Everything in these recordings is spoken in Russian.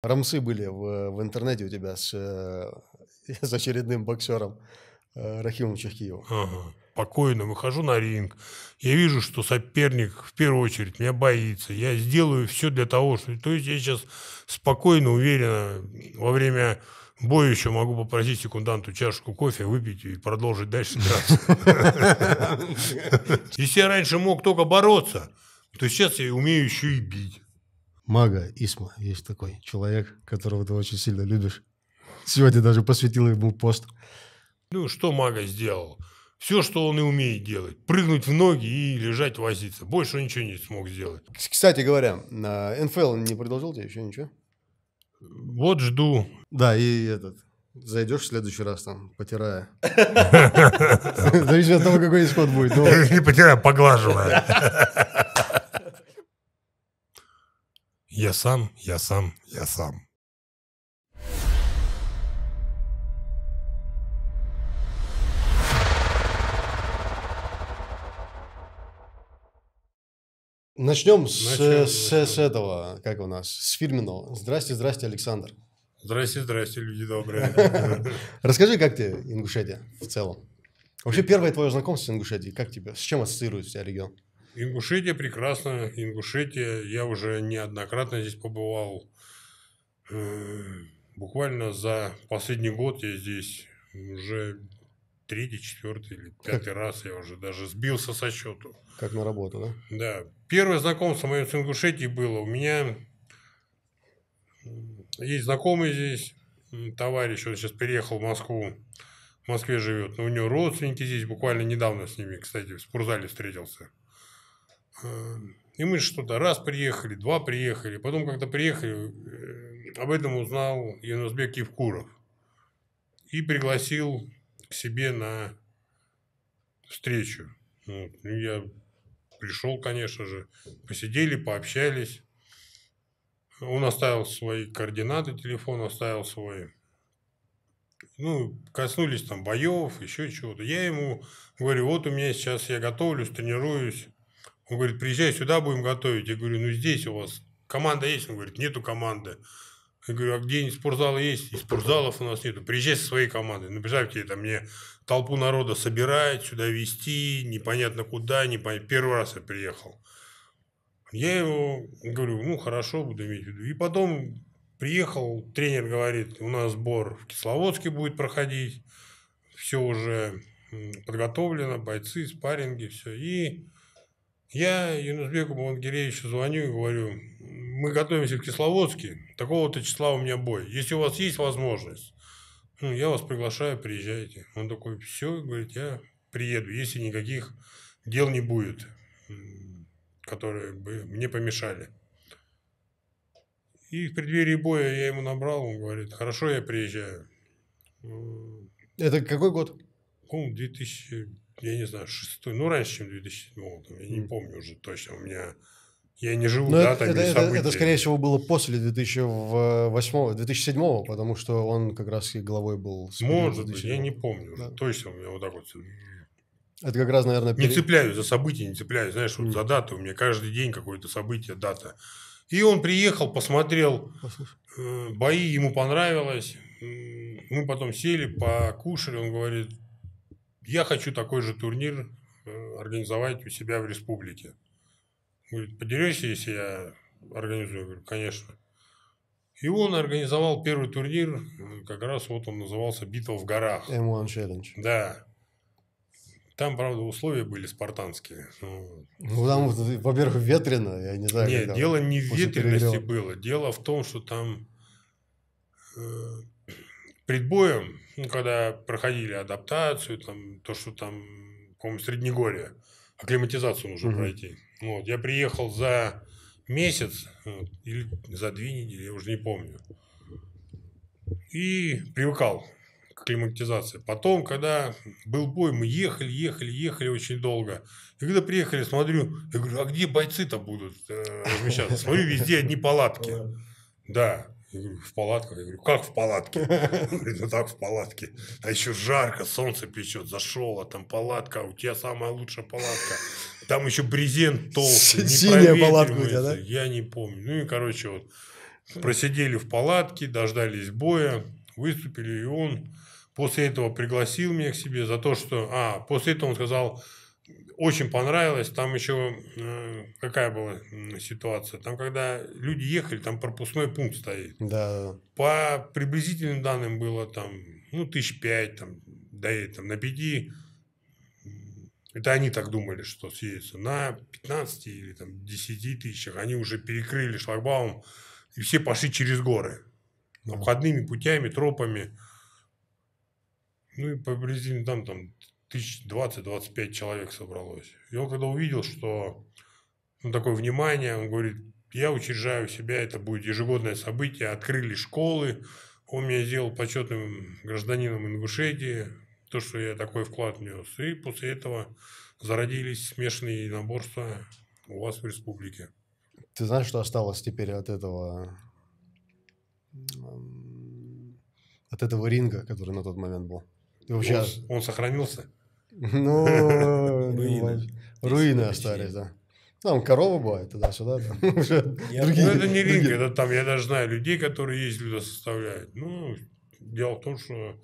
Рамсы были в интернете у тебя с очередным боксером Рахимом Чахкиевым. Ага. Спокойно выхожу на ринг. Я вижу, что соперник в первую очередь меня боится. Я сделаю все для того, что... То есть я сейчас спокойно, уверенно во время боя еще могу попросить секунданту чашку кофе выпить и продолжить дальше драться. Если я раньше мог только бороться, то сейчас я умею еще и бить. Мага Исма, есть такой человек, которого ты очень сильно любишь. Сегодня даже посвятил ему пост. Ну, что Мага сделал? Все, что он и умеет делать. Прыгнуть в ноги и лежать, возиться. Больше он ничего не смог сделать. Кстати говоря, НФЛ не продолжил тебе еще ничего? Вот жду. Да, и зайдешь в следующий раз там, потирая. Зависит от того, какой исход будет. Не потирая, поглаживая. Я сам. Начнем с этого, как у нас, с фирменного. Здрасте, Александр. Здрасте, люди добрые. Расскажи, как тебе Ингушетия в целом? Вообще, первое твое знакомство с Ингушетией, как тебе? С чем ассоциируется у тебя регион? Ингушетия прекрасно. Ингушетия, я уже неоднократно здесь побывал. Буквально за последний год я здесь уже 3-й, 4-й или 5-й раз. Я уже даже сбился со счету. Как на работу, да? Да. Первое знакомство мое с Ингушетией было. У меня есть знакомый здесь, товарищ, он сейчас переехал в Москву. В Москве живет. Но у него родственники здесь, буквально недавно с ними, кстати, в спортзале встретился. И мы что-то раз приехали, два приехали. Потом, когда приехали, об этом узнал Юнусбек Евкуров. И пригласил к себе на встречу. Вот. Я пришел, конечно же. Посидели, пообщались. Он оставил свои координаты, телефон оставил свой. Ну, коснулись там боев, еще чего-то. Я ему говорю, вот у меня сейчас я готовлюсь, тренируюсь. Он говорит, приезжай сюда, будем готовить. Я говорю, ну здесь у вас команда есть? Он говорит, нету команды. Я говорю, а где-нибудь спортзалы есть? И спортзалов у нас нету. Приезжай со своей командой. Ну, представьте, это мне толпу народа собирать, сюда везти, непонятно куда, непонятно. Первый раз я приехал. Я ему говорю, ну, хорошо, буду иметь в виду. И потом приехал, тренер говорит, у нас сбор в Кисловодске будет проходить. Все уже подготовлено, бойцы, спарринги, все. И я Юнусбеку Бамангиревичу звоню и говорю, мы готовимся в Кисловодске, такого-то числа у меня бой. Если у вас есть возможность, я вас приглашаю, приезжайте. Он такой, все, говорит, я приеду, если никаких дел не будет, которые бы мне помешали. И в преддверии боя я ему набрал, он говорит, хорошо, я приезжаю. Это какой год? 2000, я не знаю, 6, ну, раньше, чем 2007, я не помню уже точно, у меня, я не живу датами и событиями. Это, скорее всего, было после 2007, потому что он как раз и главой был. Может быть, я не помню уже, точно, у меня вот так вот. Это как раз, наверное... Не цепляюсь за события, не цепляюсь, знаешь, вот за даты, у меня каждый день какое-то событие, дата. И он приехал, посмотрел бои, ему понравилось. Мы потом сели, покушали, он говорит, я хочу такой же турнир организовать у себя в республике. Говорит, подерешься, если я организую? Я говорю, конечно. И он организовал первый турнир, как раз вот он назывался «Битва в горах». M1 Challenge. Да. Там, правда, условия были спартанские. Ну, там, во-первых, ветрено, я не знаю. Нет, дело не в ветрености было. Дело в том, что там перед боем, когда проходили адаптацию, там, то, что там, по-моему, Среднегорье, акклиматизацию нужно пройти. Вот, я приехал за месяц или за 2 недели, я уже не помню. И привыкал к акклиматизации. Потом, когда был бой, мы ехали очень долго. И когда приехали, смотрю, я говорю, а где бойцы-то будут размещаться? Смотрю, везде одни палатки. Да. Я говорю, в палатках? Я говорю, как в палатке? Говорит, ну так в палатке. А еще жарко, солнце печет, зашел, а там палатка, у тебя самая лучшая палатка. Там еще брезент толстый. Синяя палатка у тебя, да? Я не помню. Ну и, короче, вот. Просидели в палатке, дождались боя, выступили, и он после этого пригласил меня к себе за то, что... после этого он сказал, очень понравилось, там еще какая была ситуация, там когда люди ехали, там пропускной пункт стоит. Да. По приблизительным данным было там, 1005, там, на 5, это они так думали, что съедется, на 15 или там 10 тысячах, они уже перекрыли шлагбаум, и все пошли через горы, обходными путями, тропами. И приблизительно там 20-25 человек собралось. И он когда увидел, что такое внимание, он говорит, я учреждаю себя, это будет ежегодное событие, открыли школы, он меня сделал почетным гражданином Ингушетии, то, что я такой вклад внес. И после этого зародились смешанные единоборства у вас в республике. Ты знаешь, что осталось теперь от этого ринга, который на тот момент был? Ты вообще... Он сохранился? Руины остались, да. Там коровы бывают туда-сюда. Это не ринг, это там, я даже знаю людей, которые ездили туда составляют. Дело в том, что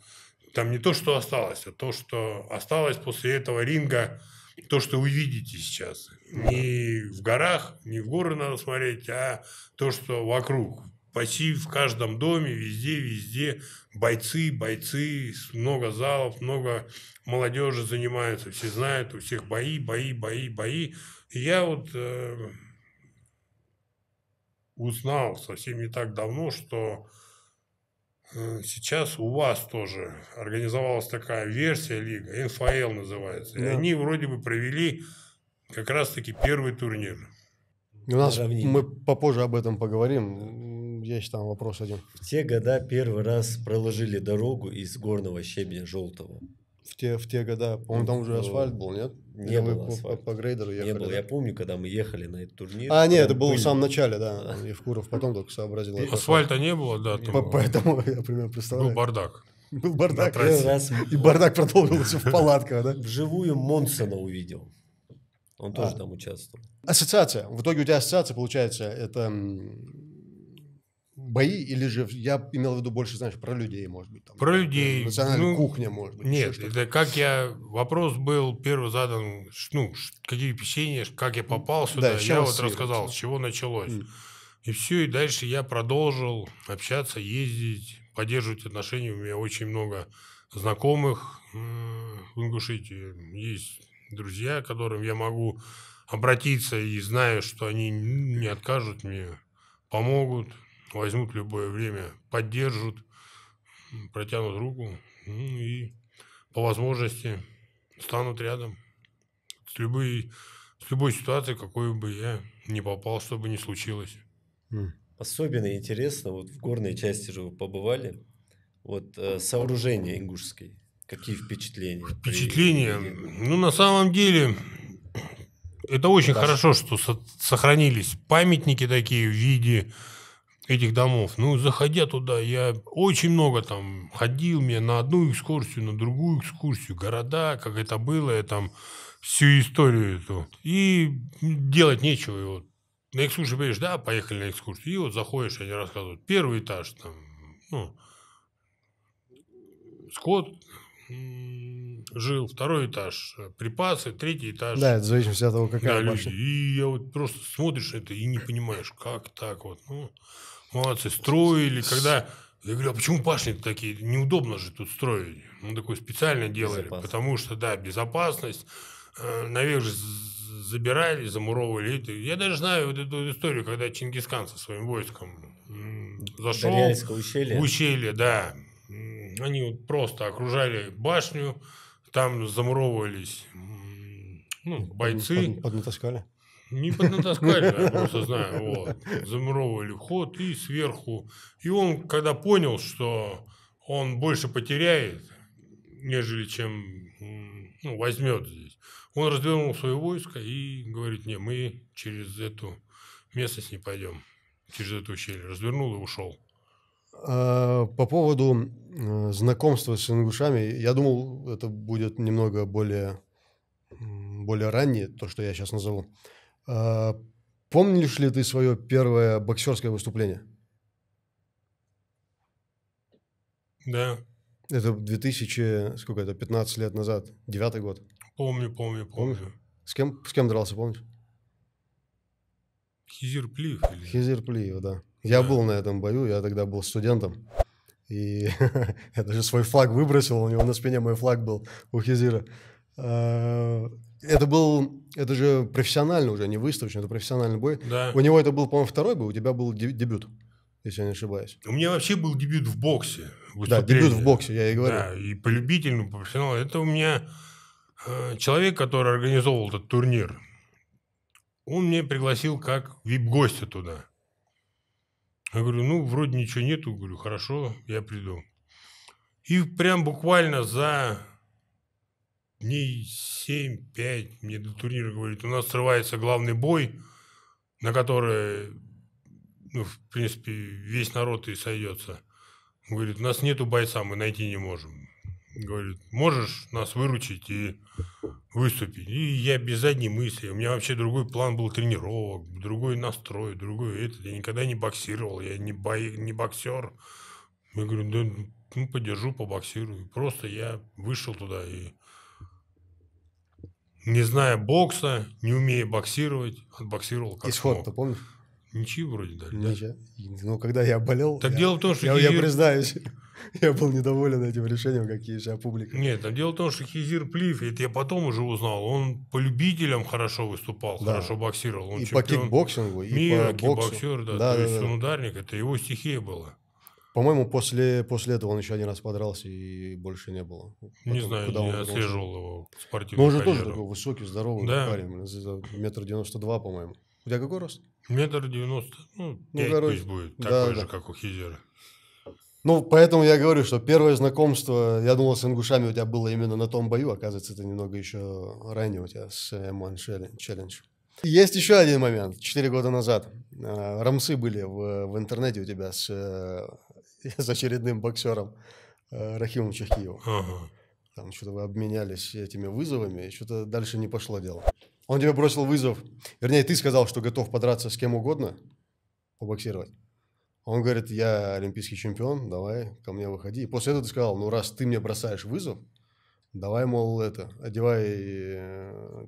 там не то, что осталось, а то, что осталось после этого ринга, то, что вы видите сейчас. Не в горах, не в горы надо смотреть, а то, что вокруг. Почти в каждом доме, везде бойцы, много залов, много молодежи занимаются, все знают, у всех бои. И я узнал совсем не так давно, что сейчас у вас тоже организовалась такая версия лига, НФЛ называется. И они вроде бы провели как раз-таки первый турнир. Мы попозже об этом поговорим. Есть там вопрос один. В те года первый раз проложили дорогу из горного щебня желтого. В те года, по-моему, там уже асфальт был, нет? Не было асфальта. По грейдеру ехали. Не было. Я помню, когда мы ехали на этот турнир. Нет, это было в самом начале, да. Евкуров потом только сообразил. Асфальта не было, да. Поэтому я примерно представляю. Был бардак. Был бардак. И бардак продолжился в палатках, да? Вживую Монсона увидел. Он тоже там участвовал. Ассоциация. В итоге у тебя ассоциация, получается, это бои, или же я имел в виду больше, знаешь, про людей, может быть. Там, про людей. Национальная кухня, может быть. Нет, это вопрос был первый задан, какие впечатления, как я попал сюда. Да, я рассказал, с чего началось. И все, и дальше я продолжил общаться, ездить, поддерживать отношения. У меня очень много знакомых в Ингушетии. Есть друзья, к которым я могу обратиться и знаю, что они не откажут мне, помогут, возьмут в любое время, поддержат, протянут руку и по возможности станут рядом с любой ситуацией, какой бы я ни попал, что бы ни случилось. Особенно интересно, в горной части же вы побывали, сооружение ингушской. Какие впечатления? Впечатления? На самом деле, это очень хорошо, что сохранились памятники такие в виде этих домов. Заходя туда, я очень много там ходил, мне на одну экскурсию, на другую экскурсию, города, как это было, я там всю историю эту. И делать нечего. И на экскурсию поедешь, да, поехали на экскурсию. И заходишь, они рассказывают. Первый этаж, там, скот жил, второй этаж припасы, третий этаж. Да, это в зависимости от того, какая башня. И я просто смотришь это и не понимаешь, как так молодцы, строили, когда... Я говорю, а почему башни-то такие? Неудобно же тут строить. Такое специально делали, потому что, да, безопасность. Наверх же забирали, замуровывали. Я даже знаю эту историю, когда Чингисхан со своим войском зашел в ущелье, да. Они просто окружали башню, там замуровывались бойцы. Поднатаскали? Не поднатаскали, я просто знаю. Замуровывали вход и сверху. И он, когда понял, что он больше потеряет, нежели чем возьмет здесь, он развернул свое войско и говорит, не, мы через эту местность не пойдем, через это ущелье. Развернул и ушел. По поводу знакомства с ингушами, я думал, это будет немного более раннее, то, что я сейчас назову. Помнишь ли ты свое первое боксерское выступление? Да. Это 2000, сколько это, 15 лет назад, 9-й год. Помню. Помнишь? С кем дрался, помнишь? Хизир Плиев? Хизир Плиев, да. Я был на этом бою, я тогда был студентом. И я даже свой флаг выбросил, у него на спине мой флаг был, у Хизира. Это же профессиональный уже, не выставочный, это профессиональный бой. Да. У него это был, по-моему, второй бой, у тебя был дебют, если я не ошибаюсь. У меня вообще был дебют в боксе. Да, дебют в боксе, я и говорю. Да, и по любительному, по профессионалу. Это у меня человек, который организовал этот турнир, он меня пригласил как вип-гостя туда. Я говорю, ну, вроде ничего нету. Говорю, хорошо, я приду. И прям буквально за дней 7-5 мне до турнира говорит, у нас срывается главный бой, на который, ну, в принципе, весь народ и сойдется. Говорит, у нас нету бойца, мы найти не можем. Говорит, можешь нас выручить и выступить? И я без задней мысли. У меня вообще другой план был тренировок, другой настрой, другой это. Я никогда не боксировал, я не боксер. Я говорю, да, ну, подержу, побоксирую. Просто я вышел туда и, не зная бокса, не умея боксировать, отбоксировал как Исход-то смог. помнишь? Ничьи вроде дали. Ничего. Ну, когда я болел, Так дело в том, что я признаюсь, я был недоволен этим решением, какие же публика. Нет, там дело в том, что Хизир Плиев, это я потом уже узнал, он по любителям хорошо выступал, Да. хорошо боксировал. Он И по чемпион кикбоксингу, и мира, по боксу. кикбоксер, да, Да, то да, есть да. он ударник, это его стихия была. По-моему, после этого он еще один раз подрался, и больше не было. Не Потом, знаю, куда он не вернулся. отслеживал его Но спортивную он же тоже карьеру. такой высокий, здоровый Да. парень, метр 92, по-моему. У тебя какой рост? 1,90 м, 5 короче, пусть будет, да, такой да. же, как у Хизера. Ну, поэтому я говорю, что первое знакомство, я думал, с ингушами у тебя было именно на том бою, оказывается, это немного еще ранее у тебя с M1 Challenge. Есть еще один момент. 4 года назад рамсы были в интернете у тебя с очередным боксером Рахимом Чехиевым. Ага. Там что-то вы обменялись этими вызовами, и что-то дальше не пошло дело. Он тебе бросил вызов, вернее, ты сказал, что готов подраться с кем угодно, побоксировать. Он говорит, я олимпийский чемпион, давай ко мне выходи. И после этого ты сказал, ну раз ты мне бросаешь вызов, давай, мол, одевай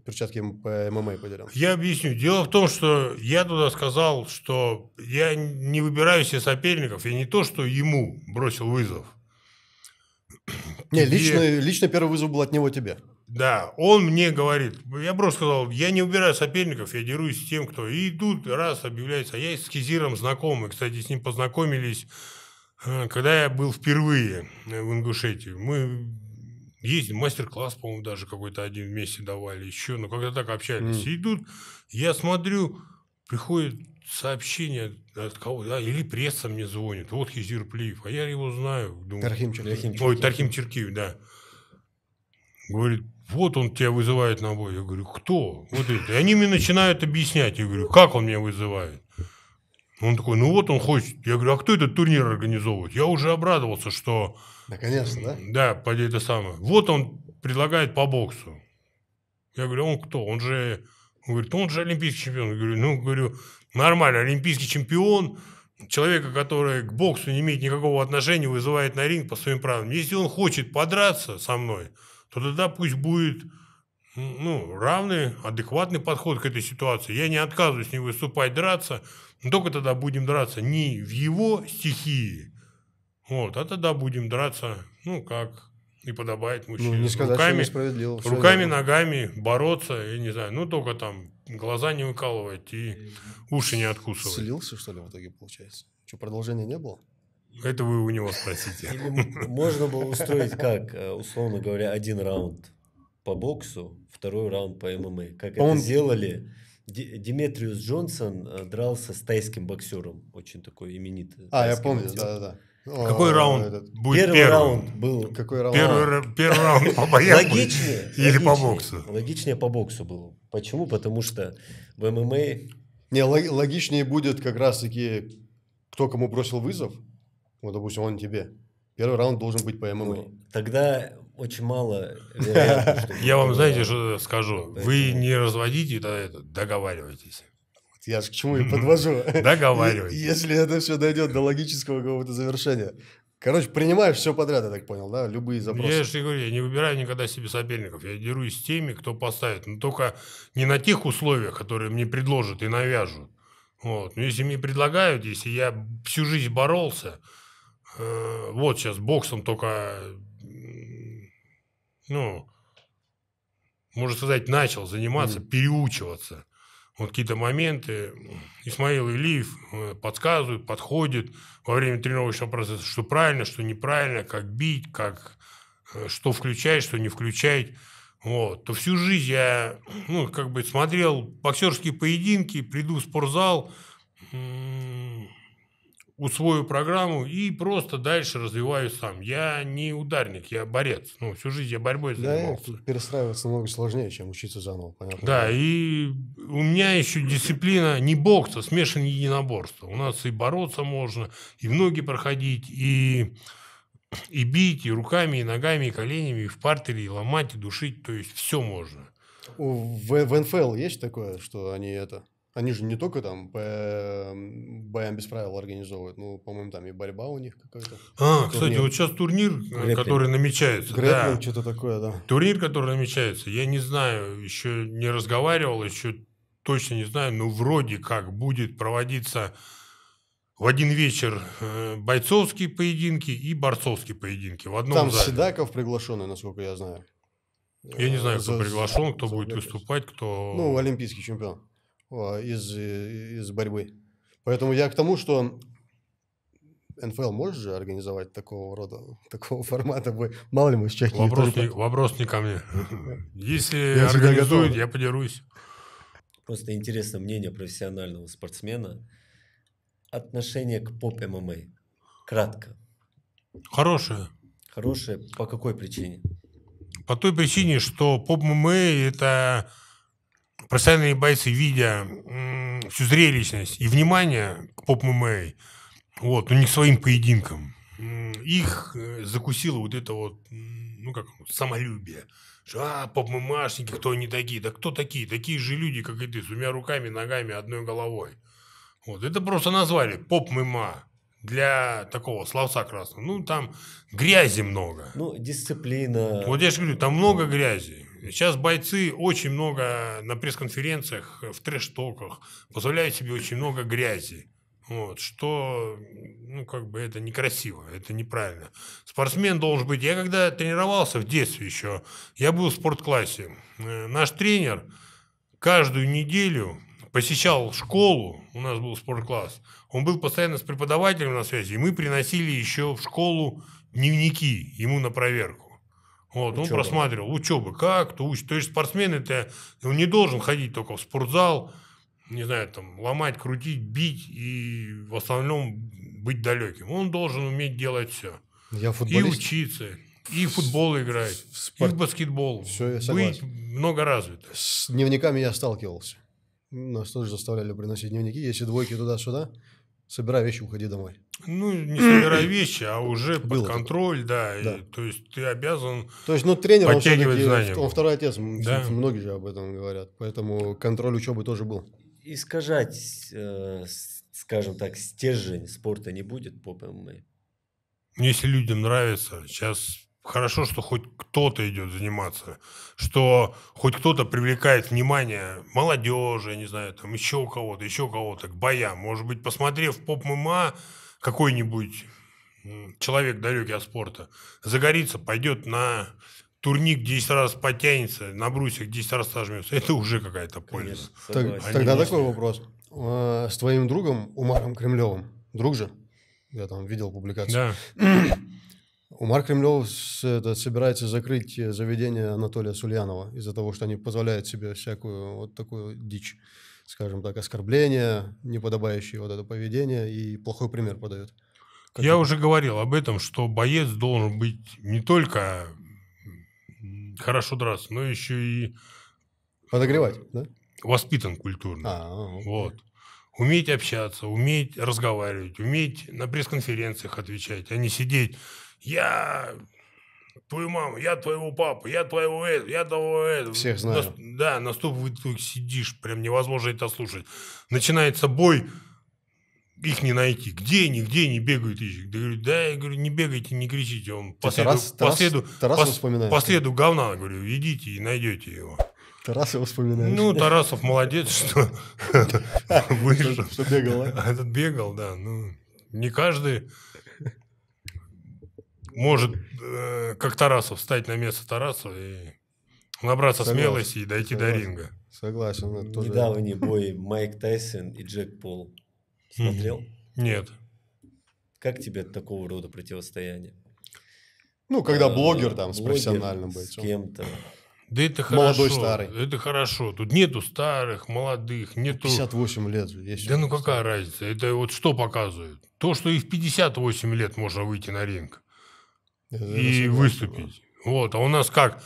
перчатки по ММА подерем. Я объясню. Дело в том, что я туда сказал, что я не выбираю себе соперников, я не то, что ему бросил вызов. Не, лично первый вызов был от него тебе. Да, он мне говорит, я просто сказал, я не убираю соперников, я дерусь с тем, кто... И тут раз объявляется, а я с Хизиром знакомый, кстати, с ним познакомились, когда я был впервые в Ингушетии. Мы ездили, мастер-класс, по-моему, даже какой-то один вместе давали, еще, но как-то так общались. И тут я смотрю, приходит сообщение от кого-то, да, или пресса мне звонит, вот Хизир Плиев, а я его знаю. Думаю, Тархим Чехиев. Ой, Тархим Чехиев, да. Говорит, вот он тебя вызывает на бой. Я говорю, кто? Вот это. И они мне начинают объяснять. Я говорю, как он меня вызывает? Он такой, ну вот он хочет. Я говорю, а кто этот турнир организовывает? Я уже обрадовался, что... Наконец-то, да? Да, поди это самое. Вот он предлагает по боксу. Я говорю, он кто? Он говорит, он же олимпийский чемпион. Я говорю, нормально, олимпийский чемпион, человека, который к боксу не имеет никакого отношения, вызывает на ринг по своим правилам. Если он хочет подраться со мной, то тогда пусть будет равный, адекватный подход к этой ситуации. Я не отказываюсь не выступать, драться, но только тогда будем драться не в его стихии, а тогда будем драться, как и подобает мужчине. Не сказать, руками, что несправедливо. руками, ногами бороться, я не знаю, только там глаза не выкалывать и уши не откусывать. Слился, что ли, в итоге получается? Что, продолжения не было? Это вы у него спросите. Или можно было устроить как, условно говоря, один раунд по боксу, второй раунд по ММА. Как это сделали. Диметриус Джонсон дрался с тайским боксером, очень такой именитый. Я помню, да. Какой раунд будет Первый раунд был. Какой раунд? Первый раунд по боям или по логичнее, боксу? Логичнее по боксу был. Почему? Потому что в ММА... Не, логичнее будет как раз-таки, кто кому бросил вызов. Вот, допустим, он тебе. Первый раунд должен быть по ММА. Тогда очень мало вероятно, что... Я вам, знаете, что скажу? Вы не разводите, договаривайтесь. Я же к чему и подвожу. Договаривайтесь. Если это все дойдет до логического какого-то завершения. Короче, принимаешь все подряд, я так понял, да? Любые запросы. Я же говорю, я не выбираю никогда себе соперников. Я дерусь с теми, кто поставит. Но только не на тех условиях, которые мне предложат и навяжут. Вот. Но если мне предлагают, если я всю жизнь боролся, вот сейчас боксом только, ну, можно сказать, начал заниматься, переучиваться. Вот какие-то моменты Исмаил Илиев подсказывает, подходит во время тренировочного процесса, что правильно, что неправильно, как бить, как, что включать, что не включать. Вот. То всю жизнь я как бы смотрел боксерские поединки, приду в спортзал, усвою программу и просто дальше развиваюсь сам. Я не ударник, я борец. Всю жизнь я борьбой занимался. Да, перестраиваться намного сложнее, чем учиться заново, понятно. Да, и у меня еще дисциплина не бокс, а смешанное единоборство. У нас и бороться можно, и в ноги проходить, и бить, и руками, и ногами, и коленями, и в партере, и ломать, и душить. То есть все можно. В НФЛ есть такое, что они же не только там по боям без правил организовывают, по-моему, там и борьба у них какая-то. Кстати, вот сейчас турнир, который намечается. Грэпплинг, что-то такое, да. Турнир, который намечается, я не знаю, еще не разговаривал, еще точно не знаю, но вроде как будет проводиться в один вечер бойцовские поединки и борцовские поединки в одном там зале. Седаков приглашенный, насколько я знаю. Я не знаю, кто приглашен, кто будет выступать, кто... олимпийский чемпион из борьбы. Поэтому я к тому, что НФЛ может же организовать такого формата. Мало ли мы сейчас... Вопрос не ко мне. Если организуют, я подерусь. Просто интересно мнение профессионального спортсмена. Отношение к поп-ММА. Кратко. Хорошее. Хорошее. По какой причине? По той причине, что поп-ММА – это профессиональные бойцы, видя всю зрелищность и внимание к поп-ММА, но не к своим поединкам, их закусило вот это вот, самолюбие. Что, поп-ММАшники, кто они такие? Да кто такие? Такие же люди, как и ты, с двумя руками, ногами, одной головой. Это просто назвали поп-ММА для такого словца красного. Там грязи много. Дисциплина. Вот я же говорю, там много грязи. Сейчас бойцы очень много на пресс-конференциях, в трэш-токах позволяют себе очень много грязи. Что, это некрасиво, это неправильно. Спортсмен должен быть... Я когда тренировался в детстве еще, я был в спортклассе. Наш тренер каждую неделю посещал школу, у нас был спорткласс, он был постоянно с преподавателем на связи, и мы приносили еще в школу дневники ему на проверку. Он просматривал учебы, как, кто учит. То есть спортсмен он не должен ходить только в спортзал, не знаю, ломать, крутить, бить и в основном быть далеким. Он должен уметь делать все. И учиться, и в футбол играть, и в баскетбол. Все, я согласен. Быть много развито. С дневниками я сталкивался. Нас тоже заставляли приносить дневники. Если двойки туда-сюда, собирай вещи, уходи домой. Не собирай вещи, а уже под контроль, да. И, то есть ты обязан тренер, подтягивать знания. Он второй отец, да. Многие же об этом говорят. Поэтому контроль учебы тоже был. Искажать, скажем так, стержень спорта не будет по ММА? Если людям нравится, сейчас хорошо, что хоть кто-то идет заниматься, что хоть кто-то привлекает внимание молодежи, я не знаю, еще кого-то к боям. Может быть, посмотрев поп-ММА, какой-нибудь человек далекий от спорта загорится, пойдет на турник 10 раз подтянется, на брусьях 10 раз сожмется. Это уже какая-то польза. Тогда такой вопрос. С твоим другом Умаром Кремлевым, друг же? Я там видел публикацию. Да. Умар Кремлев собирается закрыть заведение Анатолия Сульянова из-за того, что они позволяют себе всякую вот такую дичь, скажем так, оскорбления, неподобающее вот это поведение, и плохой пример подают. Я уже говорил об этом, что боец должен быть не только хорошо драться, но еще и подогревать, да? Воспитан культурно. Вот. Уметь общаться, уметь разговаривать, уметь на пресс-конференциях отвечать, а не сидеть. Я твою маму, я твоего папу, я твоего этого, я того этого. Всех знаю. На стопах сидишь, прям невозможно это слушать. Начинается бой, их не найти. Где они бегают, ищут. Я говорю, да, я говорю, не бегайте, не кричите. Он по следу говна, говорю, идите и найдете его. Тараса вспоминаешь. Ну, Тарасов молодец, что вышел. Что бегал, а? Этот бегал, да. Ну, не каждый может, как Тарасов, встать на место Тарасова и набраться смелости и дойти до ринга. Согласен. Недавний бой Майк Тайсон и Джек Пол. Смотрел? Нет. Как тебе от такого рода противостояния? Ну, когда блогер там с профессиональным бойцом. С кем-то. Да это хорошо. Молодой, старый. Это хорошо. Тут нету старых, молодых, нету... 58 лет же есть. Да ну какая разница? Это вот что показывает? То, что и в 58 лет можно выйти на ринг и выступить. Вот. А у нас как?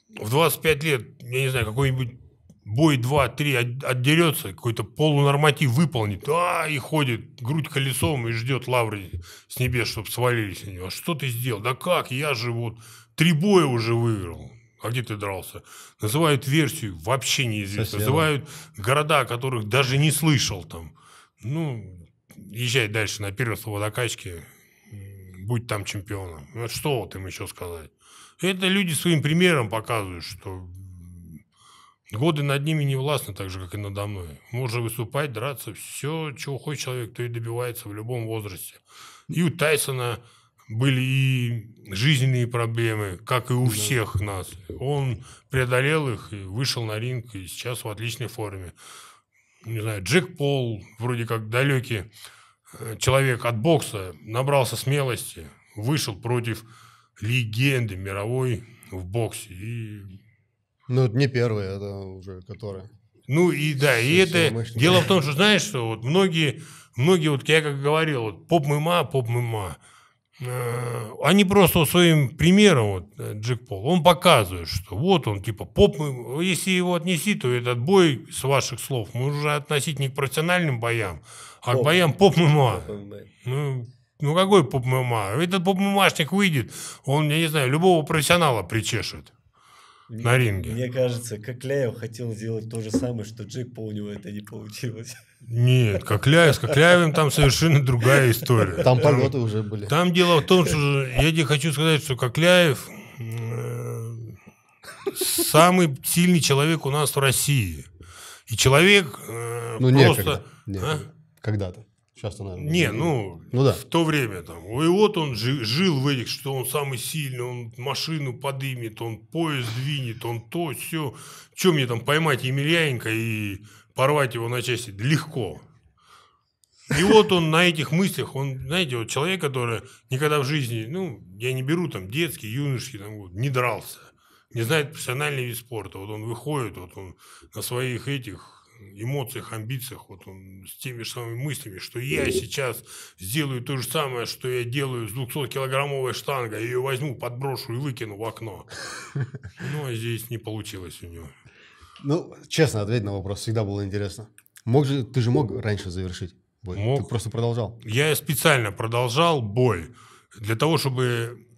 В 25 лет, я не знаю, какой-нибудь бой 2-3 отдерется, какой-то полунорматив выполнит, и ходит грудь колесом и ждет лавры с небес, чтобы свалились на него. А что ты сделал? Да как? Я же вот 3 боя уже выиграл. А где ты дрался? Называют версию, вообще неизвестно. Называют города, о которых даже не слышал там. Ну, езжай дальше на первенство водокачки, будь там чемпионом. Ну, что вот им еще сказать? Это люди своим примером показывают, что годы над ними не властны, так же, как и надо мной. Можно выступать, драться, все, чего хочет человек, то и добивается в любом возрасте. И у Тайсона были и жизненные проблемы, как и у всех нас. Он преодолел их и вышел на ринг, и сейчас в отличной форме. Не знаю, Джек Пол, вроде как далекий человек от бокса, набрался смелости, вышел против легенды мировой в боксе. Ну, это не первый, это уже который. Ну и да, и это... Дело в том, что, знаешь, что вот многие, вот я как говорил, вот поп-мыма, они просто своим примером, вот Джек Пол, он показывает, что вот он типа поп-мыма. Если его отнести, то этот бой, с ваших слов, можно уже относить не к профессиональным боям, а к боям поп-мыма. Ну какой поп-мыма? Этот поп-мымашник выйдет, он, я не знаю, любого профессионала причешет на ринге. Мне кажется, Кокляев хотел сделать то же самое, что Джек Пол, у него это не получилось. Нет, с Кокляевым там совершенно другая история. Там полеты уже были. Там дело в том, что я тебе хочу сказать, что Кокляев самый сильный человек у нас в России. И человек просто... Некогда. Когда-то. Сейчас-то, наверное. Не, да. в то время там. И вот он жил в этих, что он самый сильный, он машину подымет, он поезд двинет, он то, все. Че мне там поймать Емельяненко и порвать его на части? Легко. И вот он на этих мыслях, он, знаете, вот человек, который никогда в жизни, я не беру там детский, юношеский, там, не дрался, не знает профессиональный вид спорта. Вот он выходит, вот он на своих этих эмоциях, амбициях, вот он с теми же самыми мыслями, что я сейчас сделаю то же самое, что я делаю с 200-килограммовой штангой, ее возьму, подброшу и выкину в окно. А здесь не получилось у него. Честно ответь на вопрос, всегда было интересно. Ты же мог раньше завершить бой? Мог. Ты просто продолжал? Я специально продолжал бой для того, чтобы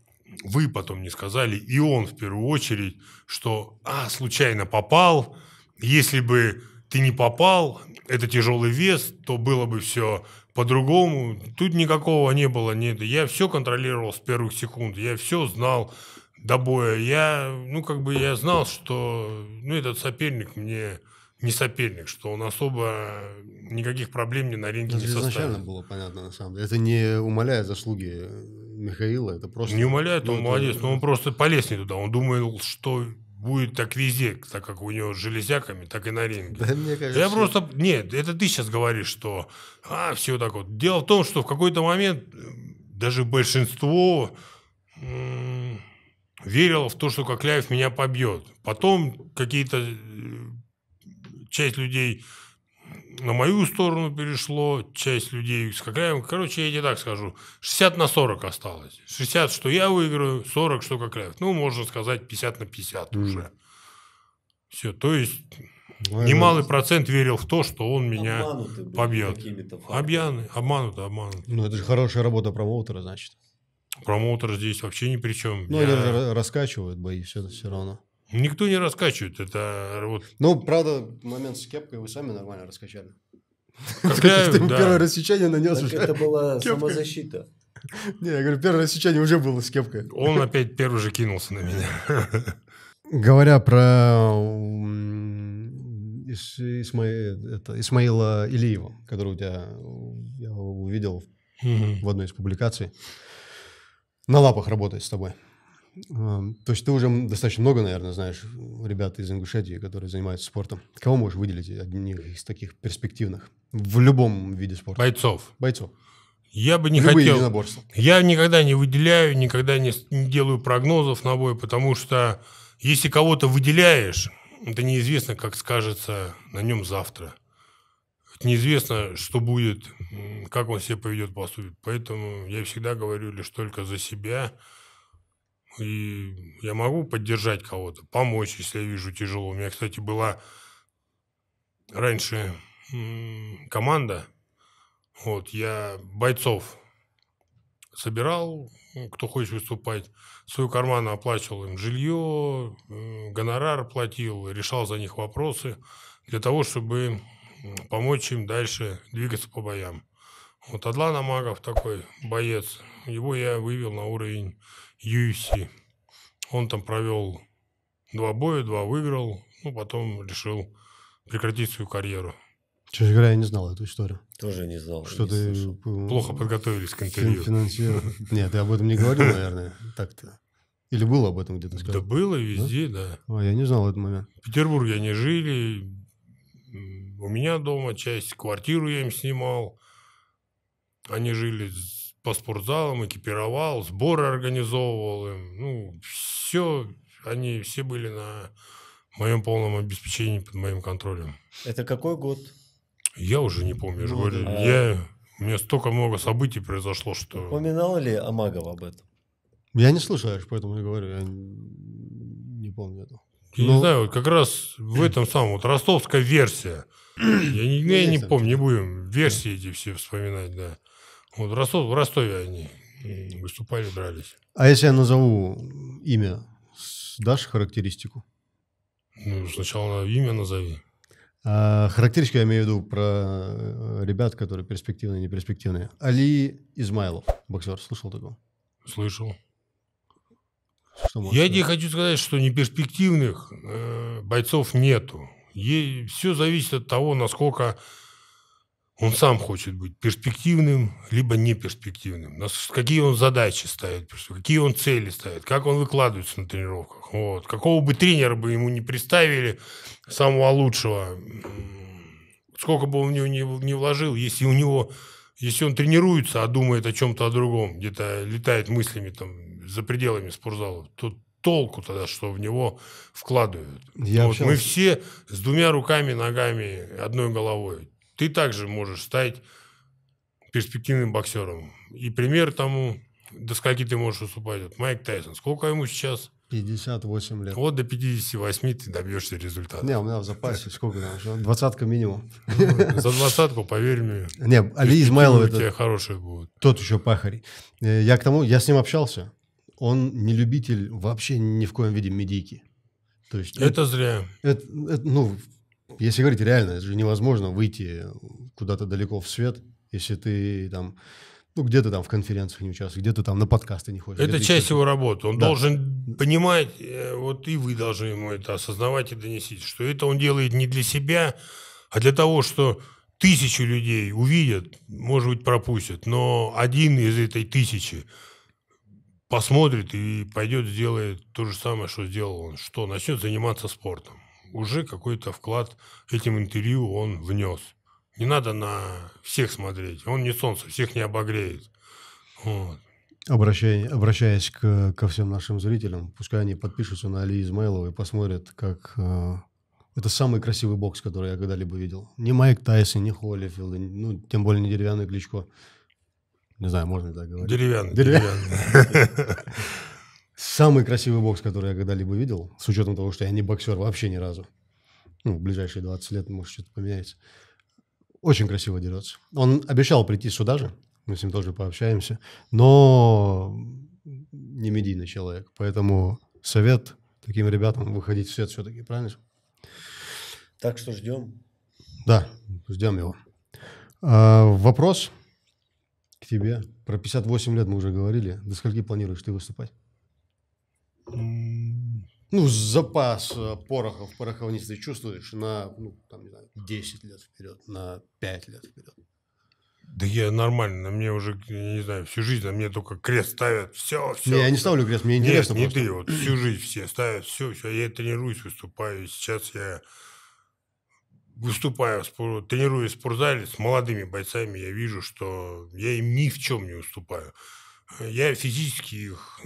вы потом не сказали, и он в первую очередь, что случайно попал, если бы ты не попал, это тяжелый вес, то было бы все по-другому. Тут никакого не было. Нет. Я все контролировал с первых секунд. Я все знал до боя. Я знал, что этот соперник мне не соперник, что он особо никаких проблем мне на ринге не составит. Изначально было понятно, на самом деле. Это не умаляет заслуги Михаила, это просто... Не умаляет, он молодец, но он просто полез не туда. Он думал, что... будет так везде, так как у него с железяками, так и на ринге. Да, мне кажется... Нет, это ты сейчас говоришь, что все так вот. Дело в том, что в какой-то момент даже большинство верило в то, что Кокляев меня побьет. Потом часть людей на мою сторону перешло, часть людей с Кокляевым. Короче, я тебе так скажу, 60-40 осталось. 60, что я выиграю, 40, что Кокляев. Можно сказать, 50-50 уже. Все, то есть немалый процент верил в то, что он меня побьет. Обмануты. Это же хорошая работа промоутера, значит. Промоутер здесь вообще ни при чем. Они же раскачивают бои все равно. Никто не раскачивает. Это вот... правда, момент с кепкой вы сами нормально раскачали. Ты ему первое рассечение нанес уже. Это была самозащита. Не, я говорю, первое рассечение уже было с кепкой. Он опять первый же кинулся на меня. Говоря про Исмаила Илиева, который у тебя, я увидел в одной из публикаций, на лапах работает с тобой. То есть ты уже достаточно много, наверное, знаешь ребят из Ингушетии, которые занимаются спортом. Кого можешь выделить одних из таких перспективных в любом виде спорта? Бойцов. Я бы не Любые хотел. единоборства. Я никогда не выделяю, никогда не делаю прогнозов на бой, потому что если кого-то выделяешь, это неизвестно, как скажется на нем завтра. Неизвестно, что будет, как он себя поведет, поступит. Поэтому я всегда говорю лишь только за себя. И я могу поддержать кого-то, помочь, если я вижу тяжело. У меня, кстати, была раньше команда. Вот, я бойцов собирал, кто хочет выступать, в свой карман оплачивал им жилье, гонорар платил, решал за них вопросы для того, чтобы помочь им дальше двигаться по боям. Вот Адлан Амагов такой боец, его я вывел на уровень UFC. Он там провел 2 боя, 2 выиграл, потом решил прекратить свою карьеру. Честно говоря, я не знал эту историю. Тоже не знал. Что ты плохо подготовились к интервью. Финансировал. Нет, ты об этом не говорил, наверное, так-то. Или было об этом где-то сказано? Да было везде, да. Я не знал этот момент. В Петербурге они жили, у меня дома часть, квартиру я им снимал. Они жили по спортзалам, экипировал, сборы организовывал им. Все, они все были на моем полном обеспечении, под моим контролем. Это какой год? Я уже не помню, я же говорю, у меня столько много событий произошло, что... Упоминал ли Амагов об этом? Я не слышал, поэтому я говорю, я не помню этого. Я не знаю, вот как раз в этом самом, ростовская версия. Я не помню, не будем версии эти все вспоминать, да. Вот в Ростове они выступали, дрались. А если я назову имя, дашь характеристику? Сначала имя назови. Характеристику я имею в виду про ребят, которые перспективные и неперспективные. Али Измайлов, боксер, слышал такого? Слышал. Я тебе хочу сказать, что неперспективных бойцов нету. Все зависит от того, насколько он сам хочет быть перспективным, либо неперспективным. Какие он задачи ставит, какие он цели ставит, как он выкладывается на тренировках. Вот. Какого бы тренера бы ему не представили, самого лучшего, сколько бы он в него не вложил, если он тренируется, а думает о чем-то о другом, где-то летает мыслями там за пределами спортзала, то толку тогда, что в него вкладывают. Мы все с 2 руками, ногами, одной головой. Ты также можешь стать перспективным боксером. И пример тому, до скольки ты можешь выступать. Вот Майк Тайсон. Сколько ему сейчас? 58 лет. Вот до 58 ты добьешься результата. Не, у меня в запасе сколько там? 20 минимум. За 20-ку, поверь мне. Не, Али Измайлов это у тебя хорошие будут. Тот еще пахарь. Я с ним общался. Он не любитель вообще ни в коем виде медийки. То есть, это зря. Если говорить реально, это же невозможно выйти куда-то далеко в свет, если ты там, где-то там в конференциях не участвуешь, где-то там на подкасты не ходишь. Это часть его работы. Он должен понимать, вот и вы должны ему это осознавать и донести, что это он делает не для себя, а для того, что 1000 людей увидят, может быть, пропустят, но один из этой 1000 посмотрит и пойдет сделает то же самое, что сделал он, что начнет заниматься спортом. Уже какой-то вклад этим интервью он внес. Не надо на всех смотреть. Он не солнце, всех не обогреет. Вот. Обращаясь ко всем нашим зрителям, пускай они подпишутся на Али Измайлова и посмотрят, как... это самый красивый бокс, который я когда-либо видел. Не Майк Тайсон, не Холлифилд, тем более не деревянный Кличко. Не знаю, можно ли так говорить? Деревянный. Самый красивый бокс, который я когда-либо видел, с учетом того, что я не боксер вообще ни разу. В ближайшие 20 лет, может, что-то поменяется. Очень красиво дерется. Он обещал прийти сюда же, мы с ним тоже пообщаемся, но не медийный человек. Поэтому совет таким ребятам выходить в свет все-таки, правильно? Так что ждем. Да, ждем его. Вопрос к тебе. Про 58 лет мы уже говорили. До скольки планируешь ты выступать? Ну, запас пороха в пороховництве чувствуешь на, ну, там, не знаю, 10 лет вперед, на 5 лет вперед? Да я нормально, на мне уже, я не знаю, всю жизнь на мне только крест ставят, все. Не, я не ставлю крест, мне интересно. Нет, просто. не ты, вот всю жизнь все ставят, все, я тренируюсь, выступаю, и сейчас я выступаю, тренируюсь в спортзале с молодыми бойцами, я вижу, что я им ни в чем не уступаю. Я физически их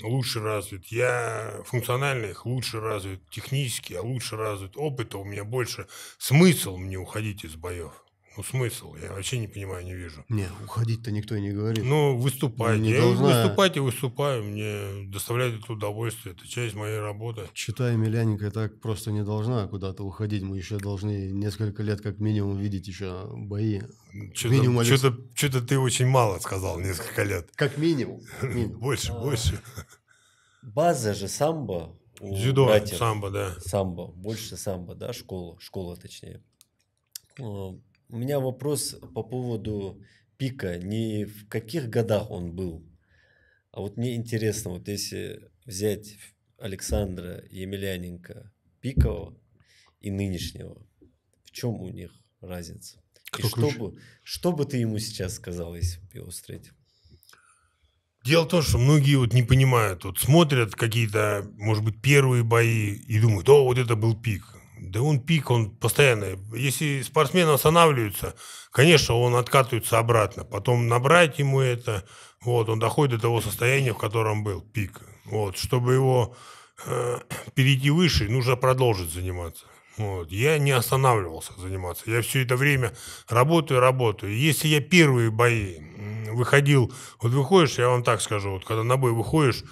лучше развит, я функционально их лучше развит, технически я лучше развит, опыта у меня больше. Смысл мне уходить из боев? Ну, смысл? Я вообще не понимаю, не вижу. Не, уходить-то никто и не говорит. Ну, выступать. Не Я должна- выступать и выступаю. Мне доставляет это удовольствие. Это часть моей работы. Читай, Емельяненко так просто не должна куда-то уходить. Мы еще должны несколько лет как минимум видеть еще бои. Минимум, Алекс. Что-то ты очень мало сказал, несколько лет. Как минимум. Больше. База же самбо. у Дзюдо, братьев. самбо, да. Самбо, больше самбо, да, школа точнее. У меня вопрос по поводу пика. Не в каких годах он был, а вот мне интересно, вот если взять Александра Емельяненко пикового и нынешнего, в чем у них разница? Кто И круче? что бы ты ему сейчас сказал, если бы его встретил? Дело в том, что многие вот не понимают, вот смотрят какие-то, может быть, первые бои и думают, о, вот это был пик. Да он пик, он постоянно. Если спортсмен останавливается, конечно, он откатывается обратно. Потом набрать ему это, вот, он доходит до того состояния, в котором был пик. Вот, чтобы его перейти выше, нужно продолжить заниматься. Вот. Я не останавливался заниматься. Я все это время работаю. И если я первые бои выходил, вот выходишь, я вам так скажу, вот когда на бой выходишь,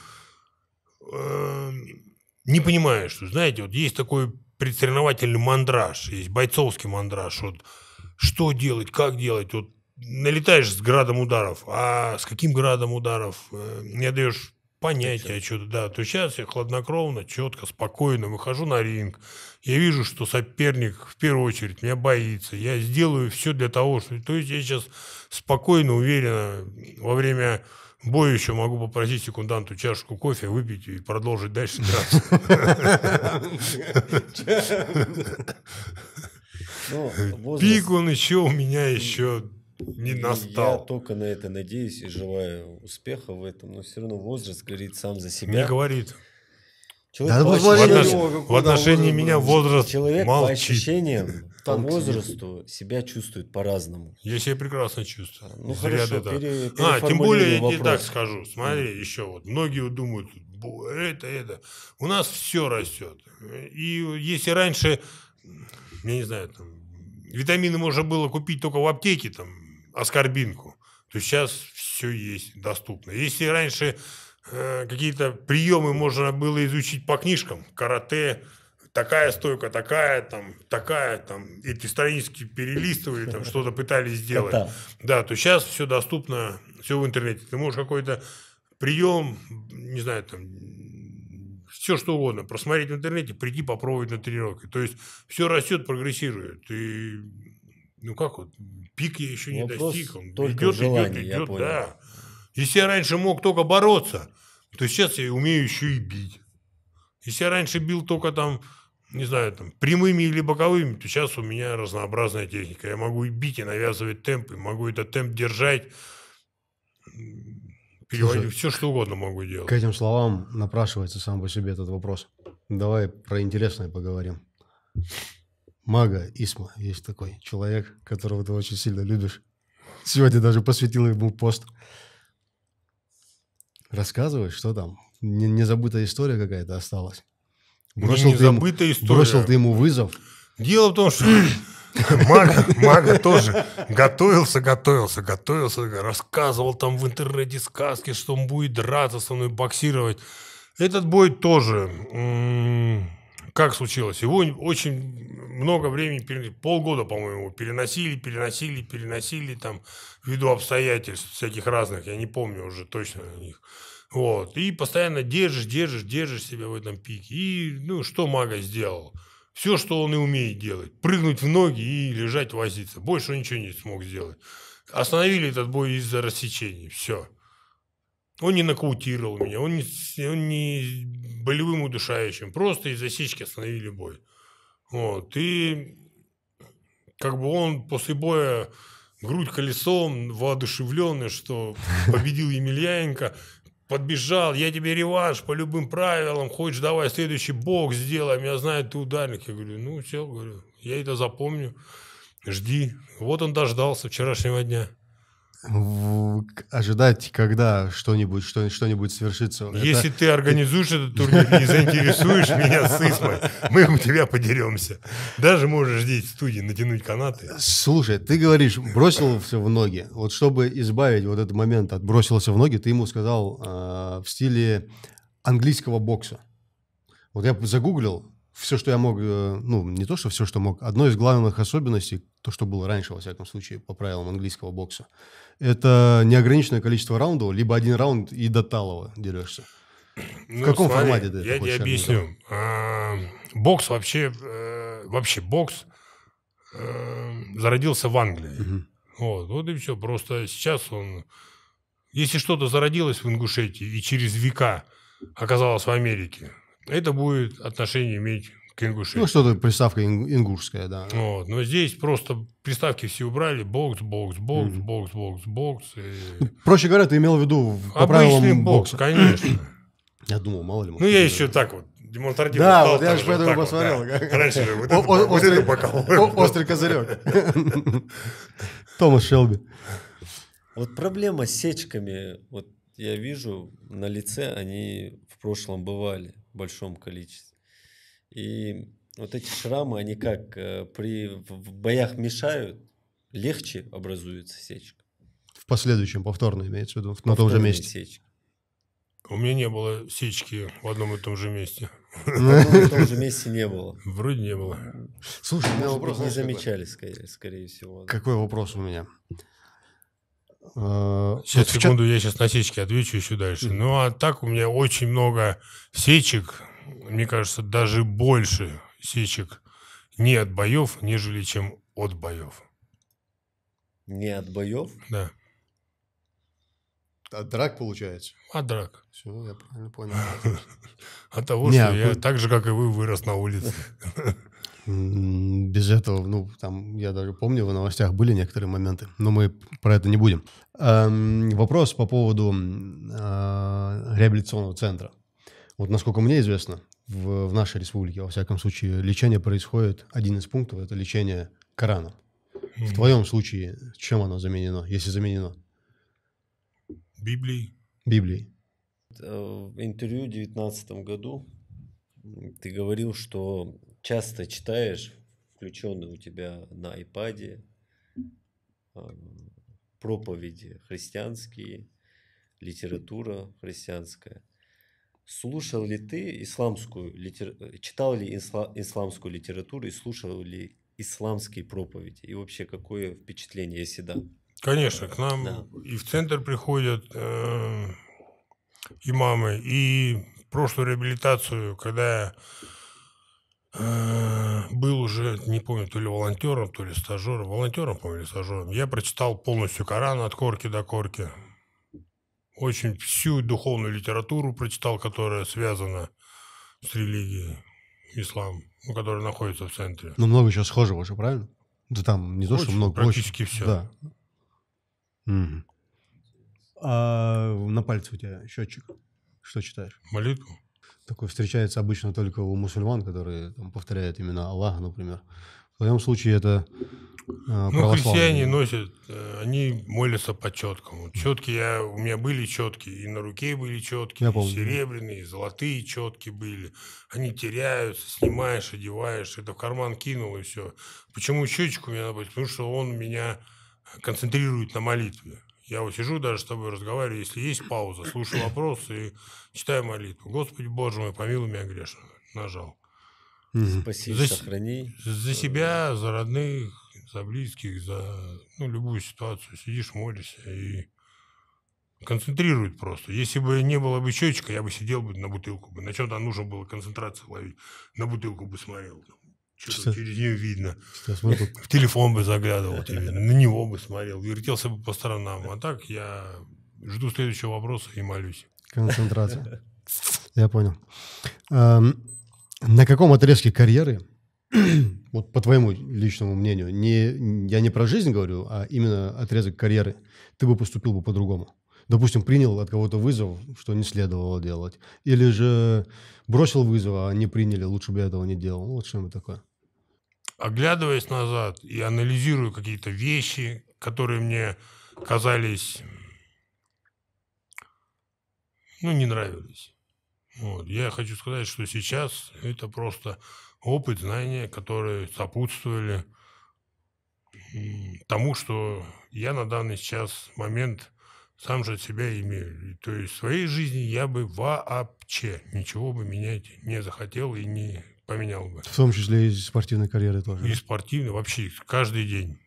не понимаешь, что, знаете, вот есть такой предсоревновательный мандраж, есть бойцовский мандраж, вот что делать, как делать, вот налетаешь с градом ударов, а с каким градом ударов не даешь понятия что-то, да, то сейчас я хладнокровно, четко, спокойно выхожу на ринг, я вижу, что соперник в первую очередь меня боится, я сделаю все для того, что, то есть я сейчас спокойно, уверенно во время боя еще могу попросить секунданту чашку кофе выпить и продолжить дальше драться. Пик он еще у меня еще не Я настал. только на это надеюсь и желаю успеха в этом, но все равно возраст говорит сам за Не себя. говорит. Человек Да, по посмотри на ощущениям- него, В отношении меня возраст Человек по молчит. ощущениям, по Танк сидит. возрасту себя чувствует по-разному. Я себя прекрасно чувствую. Ну Зря хорошо, это. Тем переформулируй более, я тебе вопрос. так скажу. Смотри, еще вот. Многие вот думают, это. У нас все растет. И если раньше, я не знаю, там, витамины можно было купить только в аптеке, там, аскорбинку, то сейчас все есть доступно. Если раньше какие-то приемы можно было изучить по книжкам, карате, такая стойка, такая, эти странички перелистывали, там что-то пытались сделать. Кота. Да, то сейчас все доступно, все в интернете. Ты можешь какой-то прием, не знаю, там, все что угодно, просмотреть в интернете, прийти попробовать на тренировке. То есть все растет, прогрессирует. И, ну как вот, пик я еще не Вопрос достиг. Он только идет, в желании, я понял. да. Если я раньше мог только бороться, то сейчас я умею еще и бить. Если я раньше бил только там, не знаю, там, прямыми или боковыми, то сейчас у меня разнообразная техника. Я могу и бить, и навязывать темп, и могу этот темп держать, переводить, все что угодно могу делать. К этим словам напрашивается сам по себе этот вопрос. Давай про интересное поговорим. Мага Исма, есть такой человек, которого ты очень сильно любишь. Сегодня даже посвятил ему пост. Рассказывай, что там? Незабытая история какая-то осталась. Незабытая история. Бросил ты ему вызов. Дело в том, что Мага тоже готовился, рассказывал там в интернете сказки, что он будет драться со мной, боксировать. Этот бой тоже, как случилось, его очень много времени, полгода, по-моему, переносили там ввиду обстоятельств всяких разных, я не помню уже точно них. Вот. И постоянно держишь себя в этом пике. И, ну, что Мага сделал? Все, что он и умеет делать. Прыгнуть в ноги и лежать, возиться. Больше он ничего не смог сделать. Остановили этот бой из-за рассечений. Все. Он не нокаутировал меня, он не болевым удушающим. Просто из засечки остановили бой. Вот. И как бы он после боя грудь колесом, воодушевленный, что победил Емельяненко, подбежал, я тебе реванш по любым правилам, хочешь, давай следующий бокс сделаем, я знаю, ты ударник. Я говорю, ну все, говорю, я это запомню, жди. Вот он дождался вчерашнего дня. Ожидать, когда что-нибудь свершится. Если ты организуешь этот турнир и заинтересуешь меня с Исмой, мы у тебя подеремся. Даже можешь здесь в студии натянуть канаты. Слушай, ты говоришь, бросился в ноги. Вот чтобы избавить вот этот момент от бросился в ноги, ты ему сказал в стиле английского бокса. Вот я загуглил все, что я мог, ну, не то, что все, что мог. Одной из главных особенностей, то, что было раньше, во всяком случае, по правилам английского бокса, это неограниченное количество раундов, либо один раунд и до талого дерешься. В каком формате ты я тебе объясню. Бокс вообще бокс зародился в Англии. Вот и все. Просто сейчас он... Если что-то зародилось в Ингушетии и через века оказалось в Америке, это будет отношение иметь к Ингушетии. Ну, что-то приставка ингушская, да. Вот. Но здесь просто приставки все убрали. Бокс. Проще говоря, ты имел в виду по правилам бокс, конечно. Я думал, мало ли. Ну, я еще так вот демонстративно. Да, вот я же поэтому посмотрел. Раньше же вот это покал. Острый козырек. Томас Шелби. Вот проблема с сечками, вот я вижу на лице, они в прошлом бывали в большом количестве. И вот эти шрамы, они как в боях мешают, легче образуется сечка. В последующем, повторно имеется в виду, на том же месте. Сечка. У меня не было сечки в одном и том же месте. В одном и том же месте не было. Вроде не было. Слушай, у меня вопрос. Не замечали, скорее всего. Какой вопрос у меня? Сейчас, секунду, я сейчас на сечки отвечу еще дальше. Ну, а так у меня очень много сечек. Мне кажется, даже больше сечек не от боев, нежели чем от боев. Не от боев? Да. От драк, получается? От драк. Все, я правильно понял. От того, что я так же, как и вы, вырос на улице. Без этого, ну, там, я даже помню, в новостях были некоторые моменты, но мы про это не будем. Вопрос по поводу реабилитационного центра. Вот, насколько мне известно, в нашей республике, во всяком случае, лечение происходит, один из пунктов – это лечение Кораном. В твоем случае, чем оно заменено, если заменено? Библией. Библией. В интервью в 2019 году ты говорил, что часто читаешь, включенные у тебя на iPad, проповеди христианские, литература христианская. Слушал ли ты читал ли исламскую литературу и слушал ли исламские проповеди? И вообще, какое впечатление, если да? Конечно, к нам и в центр приходят имамы, и прошлую реабилитацию, когда я был уже, не помню, то ли волонтером, то ли стажером, волонтером, по-моему, или стажером, я прочитал полностью Коран от корки до корки. Очень всю духовную литературу прочитал, которая связана с религией ислам, которая находится в центре. Ну, много чего схожего же, правильно? Да там не то, что много. Практически все. Да. Угу. А на пальце у тебя счетчик. Что читаешь? Молитву. Такой встречается обычно только у мусульман, которые там повторяют именно Аллаха, например. В твоем случае это православные. Христиане носят, они молятся по четкам. Четки у меня были четки, и на руке были четки, и серебряные, и золотые четки были. Они теряются, снимаешь, одеваешь, это в карман кинул, и все. Почему счетчик у меня надо быть? Потому что он меня концентрирует на молитве. Я вот сижу даже с тобой разговариваю, если есть пауза, слушаю вопросы и читаю молитву. Господи Боже мой, помилуй меня грешного. Нажал. Спаси, сохрани. За себя, за родных, за близких, за любую ситуацию. Сидишь, молишься и концентрирует просто. Если бы не было бы счетчика, я бы сидел бы на бутылку. На чем-то нужно было концентрацию ловить. На бутылку бы смотрел. Что-то через нее видно. Сейчас мы тут... В телефон бы заглядывал, на него бы смотрел, вертелся бы по сторонам. А так я жду следующего вопроса и молюсь. Концентрация. Я понял. На каком отрезке карьеры, вот по твоему личному мнению, я не про жизнь говорю, а именно отрезок карьеры, ты бы поступил бы по-другому? Допустим, принял от кого-то вызов, что не следовало делать. Или же бросил вызов, а не приняли, лучше бы я этого не делал. Вот что-нибудь такое. Оглядываясь назад и анализируя какие-то вещи, которые мне казались, не нравились. Вот. Я хочу сказать, что сейчас это просто опыт, знания, которые сопутствовали тому, что я на данный сейчас момент сам же от себя имею. То есть в своей жизни я бы вообще ничего бы менять не захотел и не поменял бы. В том числе и спортивной карьеры тоже. И спортивной, вообще каждый день.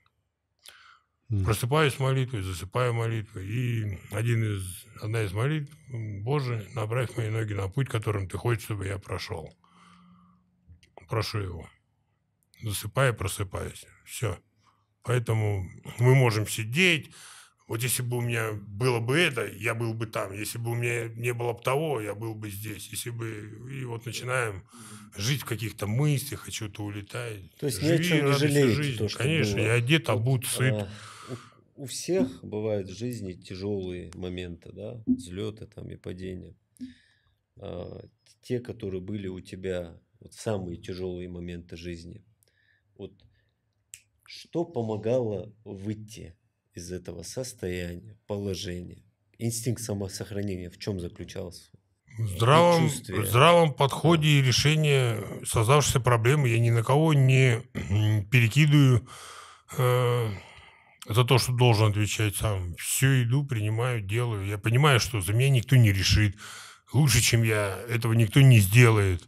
Просыпаюсь молитвой, засыпаю молитвой. И одна из молитв: Боже, направь мои ноги на путь, которым ты хочешь, чтобы я прошел. Прошу его. Засыпаю, просыпаюсь. Все. Поэтому мы можем сидеть. Вот если бы у меня было бы это, я был бы там. Если бы у меня не было бы того, я был бы здесь. Если бы... И вот начинаем жить в каких-то мыслях, а что-то улетает. То есть ни о чем не жалеете то, что Конечно, было. я одет, обут, сыт. У всех бывают в жизни тяжелые моменты, да, взлеты там и падения. Те, которые были у тебя, вот самые тяжелые моменты жизни. Вот что помогало выйти из этого состояния, положения? Инстинкт самосохранения в чем заключался? В здравом подходе и решении создавшейся проблемы. Я ни на кого не перекидываю за то, что должен отвечать сам. Все иду, принимаю, делаю. Я понимаю, что за меня никто не решит. Лучше, чем я, этого никто не сделает.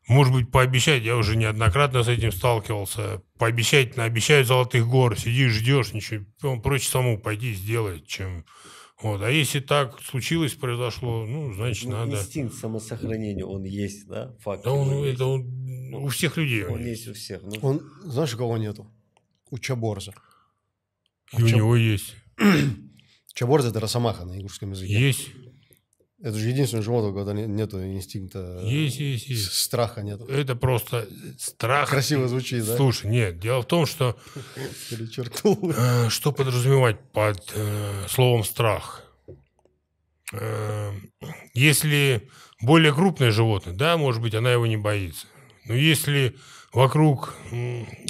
Может быть, пообещать, я уже неоднократно с этим сталкивался. Пообещать, наобещают золотых гор, сидишь, ждешь, ничего, проще самому пойти сделать, чем... Вот. А если так случилось, произошло, значит, надо... Инстинкт самосохранения, он есть, да? Факт. Да он у всех людей. Он есть у всех. Знаешь, у кого нету? У Чаборза. И у него есть. Чаборза – это росомаха на ингушском языке. Есть. Это же единственное животное, когда нету инстинкта. Есть. Страха нету. Это просто страх. Красиво звучит, да? Слушай, нет, дело в том, что... Перечеркнул. Что подразумевать под словом «страх»? Если более крупное животное, да, может быть, она его не боится. Но если вокруг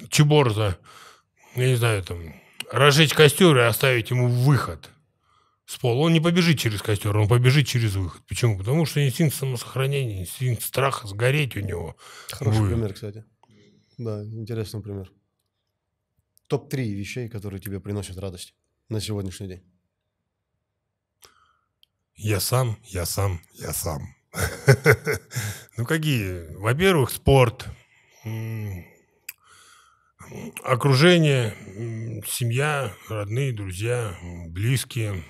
Чаборза, я не знаю, там, разжечь костер и оставить ему выход с пола, он не побежит через костер, он побежит через выход. Почему? Потому что инстинкт самосохранения, инстинкт страха сгореть у него. Хороший пример, кстати. Да, интересный пример. Топ-3 вещей, которые тебе приносят радость на сегодняшний день. Я сам. Ну, какие? Во-первых, спорт, окружение, семья, родные, друзья, близкие.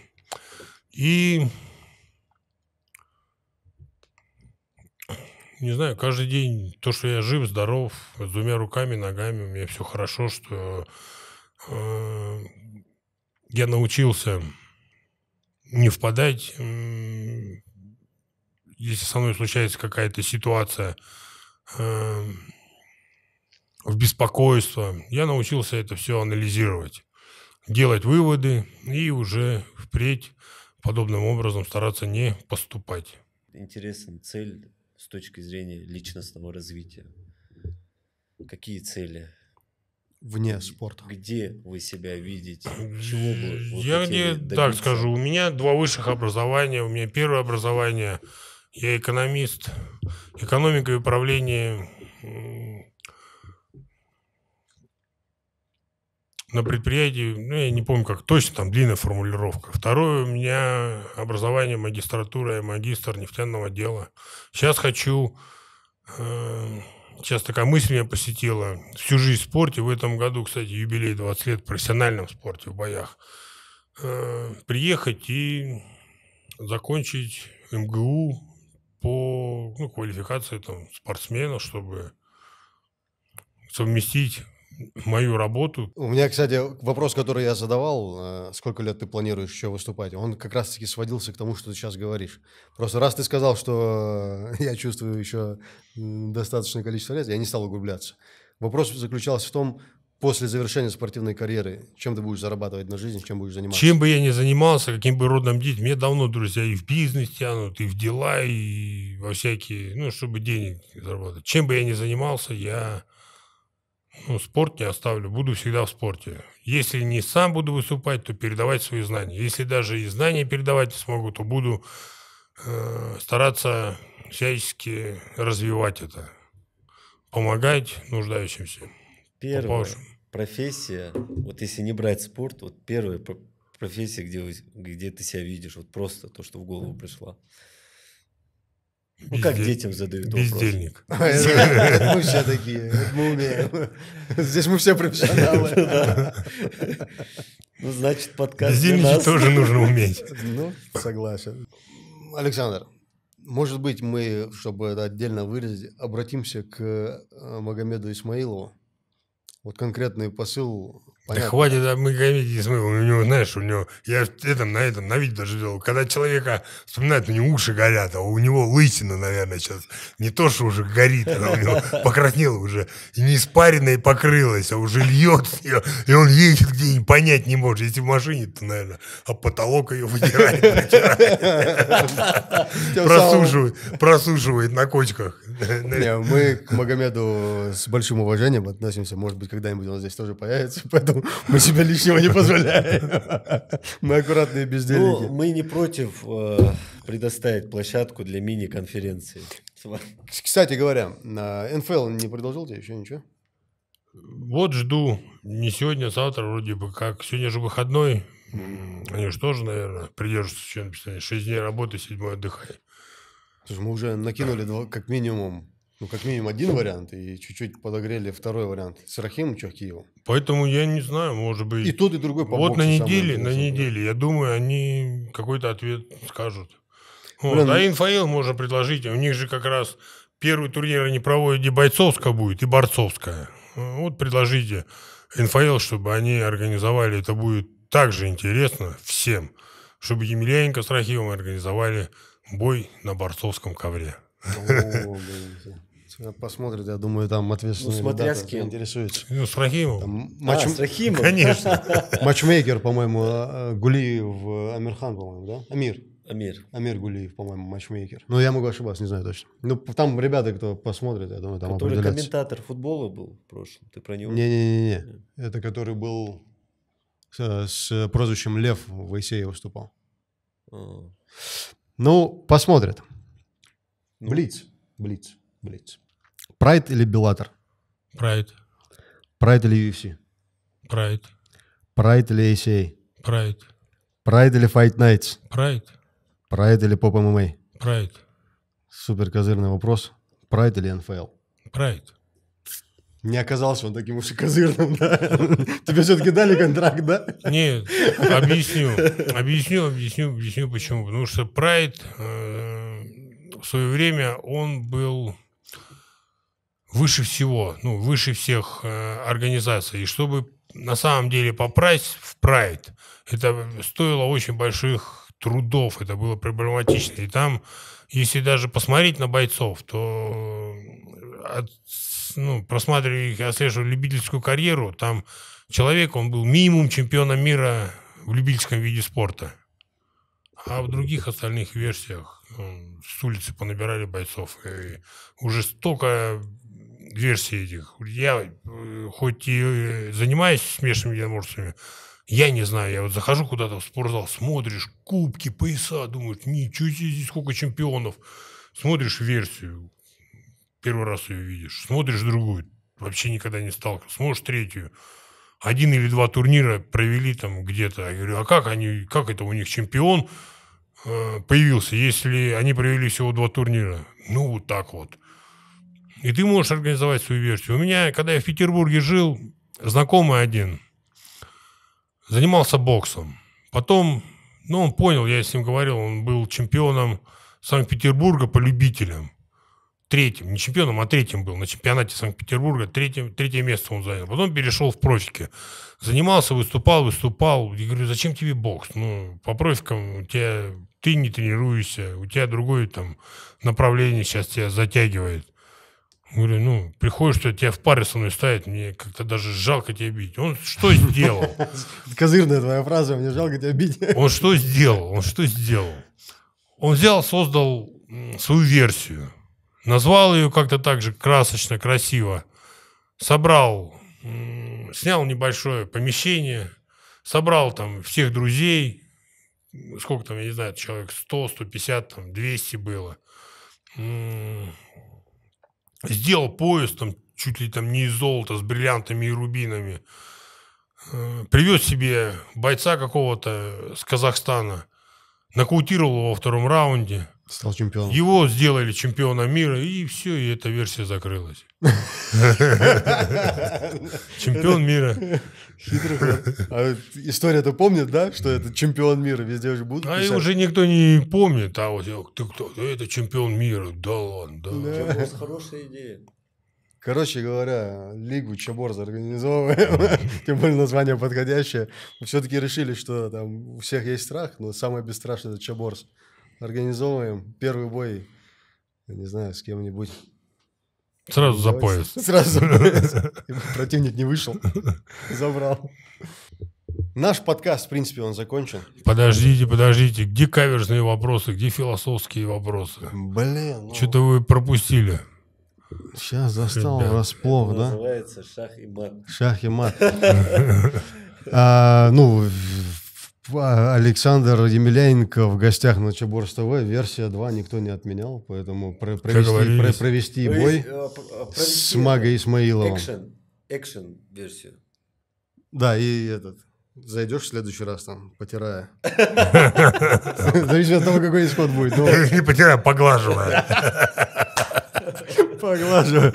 И, не знаю, каждый день то, что я жив, здоров, с двумя руками, ногами, у меня все хорошо, что я научился не впадать, если со мной случается какая-то ситуация, в беспокойство. Я научился это все анализировать, делать выводы и уже впредь подобным образом стараться не поступать. Интересная цель с точки зрения личностного развития. Какие цели? Вне спорта. Где вы себя видите? Чего бы вы Я хотели так добиться? скажу, у меня 2 высших образования. У меня первое образование, я экономист, экономика и управление на предприятии, я не помню, как точно, там длинная формулировка. Второе, у меня образование магистратура, я магистр нефтяного дела. Сейчас сейчас такая мысль меня посетила, всю жизнь в спорте, в этом году, кстати, юбилей 20 лет в профессиональном спорте, в боях, приехать и закончить МГУ по квалификации там, спортсмена, чтобы совместить мою работу. У меня, кстати, вопрос, который я задавал, сколько лет ты планируешь еще выступать, он как раз-таки сводился к тому, что ты сейчас говоришь. Просто раз ты сказал, что я чувствую еще достаточное количество лет, я не стал углубляться. Вопрос заключался в том, после завершения спортивной карьеры, чем ты будешь зарабатывать на жизнь, чем будешь заниматься? Чем бы я ни занимался, каким бы родом деятелем, мне давно друзья и в бизнес тянут, и в дела, и во всякие, ну, чтобы денег заработать. Чем бы я ни занимался, я спорт не оставлю, буду всегда в спорте. Если не сам буду выступать, то передавать свои знания. Если даже и знания передавать не смогу, то буду стараться всячески развивать это, помогать нуждающимся. Первая профессия, вот если не брать спорт, вот первая профессия, где ты себя видишь, вот просто то, что в голову пришло. Ну, как детям задают вопрос. Бездельник. Мы все такие, мы умеем. Здесь мы все профессионалы. Ну, значит, подкаст бездельничать тоже нужно уметь. Ну, согласен. Александр, может быть, мы, чтобы это отдельно выразить, обратимся к Магомеду Исмаилову. Вот конкретный посыл. Да хватит о Магомеде Исмаилове. У него, знаешь, я на видео даже делал, когда человека вспоминают, у него уши горят, а у него лысина, наверное, сейчас не то, что уже горит, она у него покраснела уже, и не испаренная и покрылась, а уже льет ее, и он едет где-нибудь, понять не может. Если в машине, то, наверное, а потолок ее вытирает, просушивает на кочках. Мы к Магомеду с большим уважением относимся, может быть, когда-нибудь он здесь тоже появится, поэтому мы себе лишнего не позволяем. Мы аккуратные бездельники. Ну, мы не против предоставить площадку для мини-конференции. Кстати говоря, НФЛ не предложил тебе еще ничего? Вот жду. Не сегодня, а завтра вроде бы как. Сегодня же выходной. Они же тоже, наверное, придерживаются еще написания. 6 дней работы, 7 отдыхай. Слушай, мы уже накинули как минимум один вариант и чуть-чуть подогрели второй вариант с Рахимом Чахкиевым. Поэтому я не знаю, может быть... И тот, и другой по вот боксу на неделе, я думаю, они какой-то ответ скажут. Блин, а НФЛ можно предложить. У них же как раз первый турнир они проводят, где бойцовская будет, и борцовская. Вот предложите НФЛ, чтобы они организовали, это будет также интересно всем, чтобы Емельяненко с Рахимовым организовали бой на борцовском ковре. Посмотрят, я думаю, там ответственные ребята заинтересуются. С Рахимовым. С Рахимовым? Конечно. Матчмейкер, по-моему, Гулиев Амирхан, по-моему, да? Амир Гулиев, по-моему, матчмейкер. Но я могу ошибаться, не знаю точно. Ну, там ребята, кто посмотрит, я думаю, там который комментатор футбола был в прошлом, ты про него? Не. Это который был с прозвищем Лев в Исее выступал. Ну, посмотрят. Блиц. Прайд или Беллатор? Прайд. Прайд или UFC? Прайд. Прайд или ACA? Прайд. Прайд или Fight Nights? Прайд. Прайд или Поп ММА? Прайд. Супер козырный вопрос. Прайд или НФЛ? Прайд. Не оказался он таким уж и козырным, да? Тебе все-таки дали контракт, да? Нет, объясню почему. Потому что Прайд в свое время он был выше всего, выше всех организаций. И чтобы на самом деле попасть в Прайд, это стоило очень больших трудов, это было проблематично. И там, если даже посмотреть на бойцов, то просматривая их, отслеживая любительскую карьеру, там человек, он был минимум чемпионом мира в любительском виде спорта. А в других остальных версиях с улицы понабирали бойцов. И уже столько версий этих. Я хоть и занимаюсь смешанными единоборствами, я не знаю, я вот захожу куда-то в спортзал, смотришь кубки, пояса, думаешь, ничего себе, здесь сколько чемпионов. Смотришь версию, первый раз ее видишь, смотришь другую, вообще никогда не сталкивался, смотришь третью. 1 или 2 турнира провели там где-то. Я говорю, а как это у них чемпион появился, если они провели всего 2 турнира? Ну, вот так вот. И ты можешь организовать свою версию. У меня, когда я в Петербурге жил, знакомый один занимался боксом. Потом, он понял, я с ним говорил, он был чемпионом Санкт-Петербурга по любителям. третьим, не чемпионом, а третьим был на чемпионате Санкт-Петербурга, третье место он занял. Потом перешел в профики. Занимался, выступал. Я говорю, зачем тебе бокс? Ну, по профикам у тебя ты не тренируешься, у тебя другое там направление сейчас тебя затягивает. Говорю, ну, приходишь, что тебя в паре со мной ставят, мне как-то даже жалко тебя бить. Он что сделал? Козырная твоя фраза, мне жалко тебя бить. Он что сделал? Он взял, создал свою версию. Назвал ее как-то так же красочно, красиво. Собрал, снял небольшое помещение, собрал там всех друзей. Сколько там, я не знаю, человек 100, 150, там 200 было. Сделал пояс там чуть ли там не из золота, с бриллиантами и рубинами. Привез себе бойца какого-то с Казахстана. Нокаутировал его во втором раунде. Стал чемпионом. Его сделали чемпионом мира, и все, и эта версия закрылась. Чемпион мира. Хитрый ход. А история-то помнит, да, что это чемпион мира, везде уже будут А писать? уже никто не помнит. А вот ты кто? Это чемпион мира. Да ладно, да. Чаборс хорошая идея. Короче говоря, лигу Чаборс организовываем, тем более название подходящее. Все-таки решили, что там у всех есть страх, но самое бесстрашное — это Чаборс. Организовываем первый бой, я не знаю, с кем-нибудь. Сразу за пояс. Сразу за пояс. Противник не вышел, забрал. Наш подкаст, в принципе, он закончен. Подождите. Где каверзные вопросы, где философские вопросы? Блин, ну, Что-то вы пропустили. сейчас застал Ребят, врасплох, да? Называется шах и мат. Шах и мат. Александр Емельяненко в гостях на Чаборс ТВ. Версия 2 никто не отменял, поэтому провести бой с Магой Исмаиловым. Экшен версию. Да, и этот. Зайдешь в следующий раз там, потирая. Зависит от того, какой исход будет. Не потеряй, поглаживая. Поглаживаю.